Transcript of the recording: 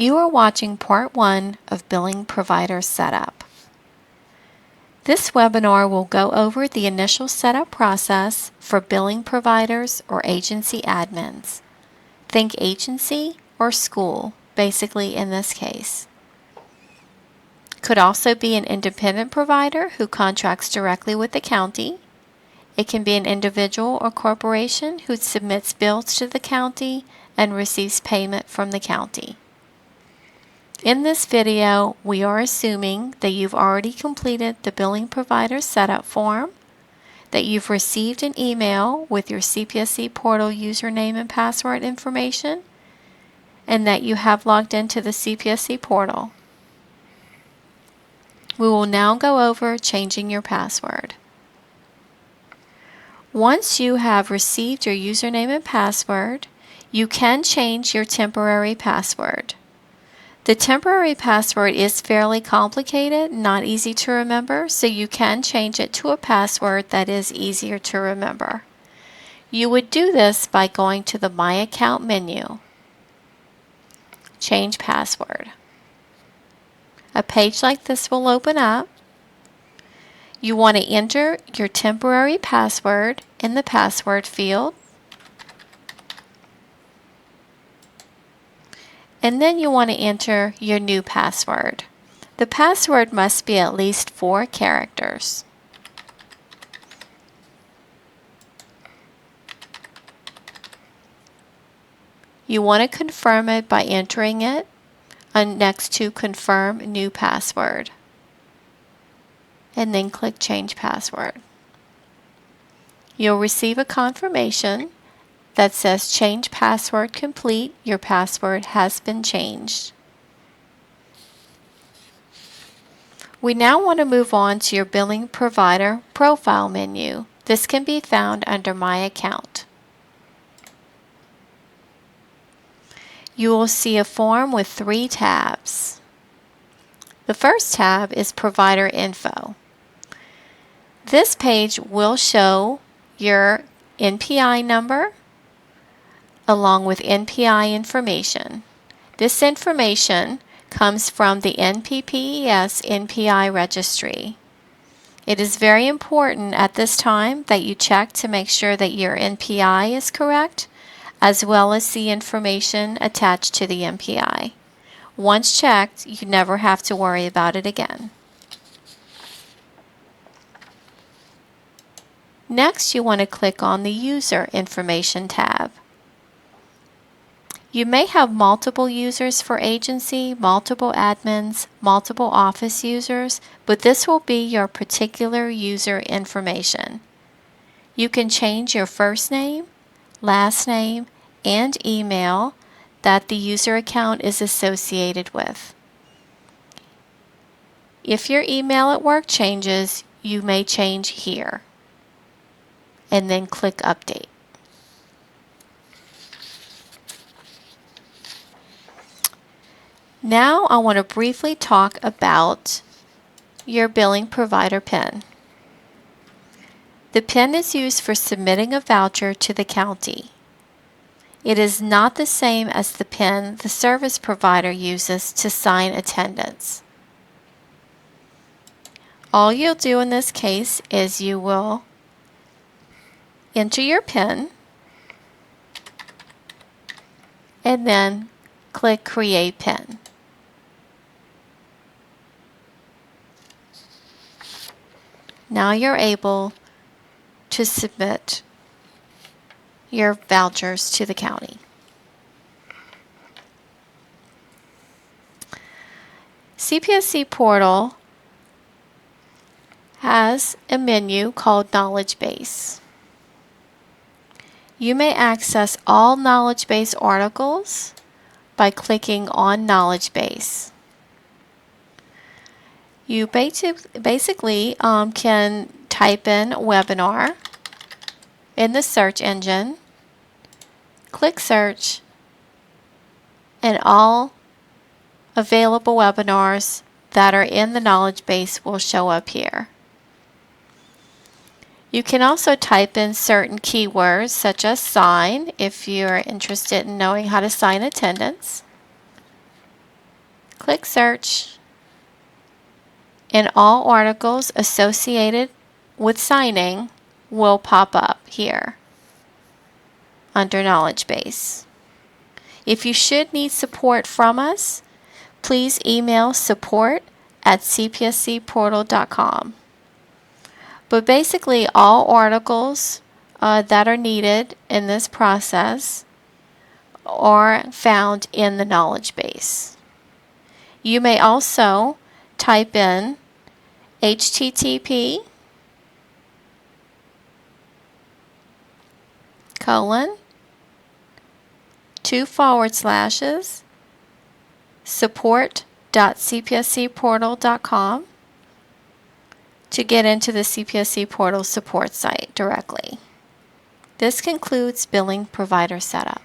You are watching Part 1 of Billing Provider Setup. This webinar will go over the initial setup process for billing providers or agency admins. Think agency or school, basically in this case. Could also be an independent provider who contracts directly with the county. It can be an individual or corporation who submits bills to the county and receives payment from the county. In this video, we are assuming that you've already completed the billing provider setup form, that you've received an email with your CPSC portal username and password information, and that you have logged into the CPSC portal. We will now go over changing your password. Once you have received your username and password, you can change your temporary password. The temporary password is fairly complicated, not easy to remember, so you can change it to a password that is easier to remember. You would do this by going to the My Account menu. Change password. A page like this will open up. You want to enter your temporary password in the password field. And then you want to enter your new password. The password must be at least 4 characters. You want to confirm it by entering it next to Confirm New Password. And then click Change Password. You'll receive a confirmation that says Change Password Complete. Your password has been changed. We now want to move on to your billing provider profile menu. This can be found under My Account. You will see a form with 3 tabs. The first tab is Provider Info. This page will show your NPI number along with NPI information. This information comes from the NPPES NPI registry. It is very important at this time that you check to make sure that your NPI is correct, as well as the information attached to the NPI. Once checked, you never have to worry about it again. Next, you want to click on the User Information tab. You may have multiple users for agency, multiple admins, multiple office users, but this will be your particular user information. You can change your first name, last name, and email that the user account is associated with. If your email at work changes, you may change here, and then click Update. Now I want to briefly talk about your billing provider PIN. The PIN is used for submitting a voucher to the county. It is not the same as the PIN the service provider uses to sign attendance. All you'll do in this case is you will enter your PIN and then click Create PIN. Now you're able to submit your vouchers to the county. CPSC Portal has a menu called Knowledge Base. You may access all Knowledge Base articles by clicking on Knowledge Base. You basically can type in webinar in the search engine, click search, and all available webinars that are in the knowledge base will show up here. You can also type in certain keywords such as sign if you're interested in knowing how to sign attendance. Click Search, and all articles associated with signing will pop up here under Knowledge Base. If you should need support from us, please email support@cpscportal.com. But basically, all articles that are needed in this process are found in the Knowledge Base. You may also type in http:// support.cpscportal.com to get into the CPSC Portal support site directly. This concludes billing provider setup.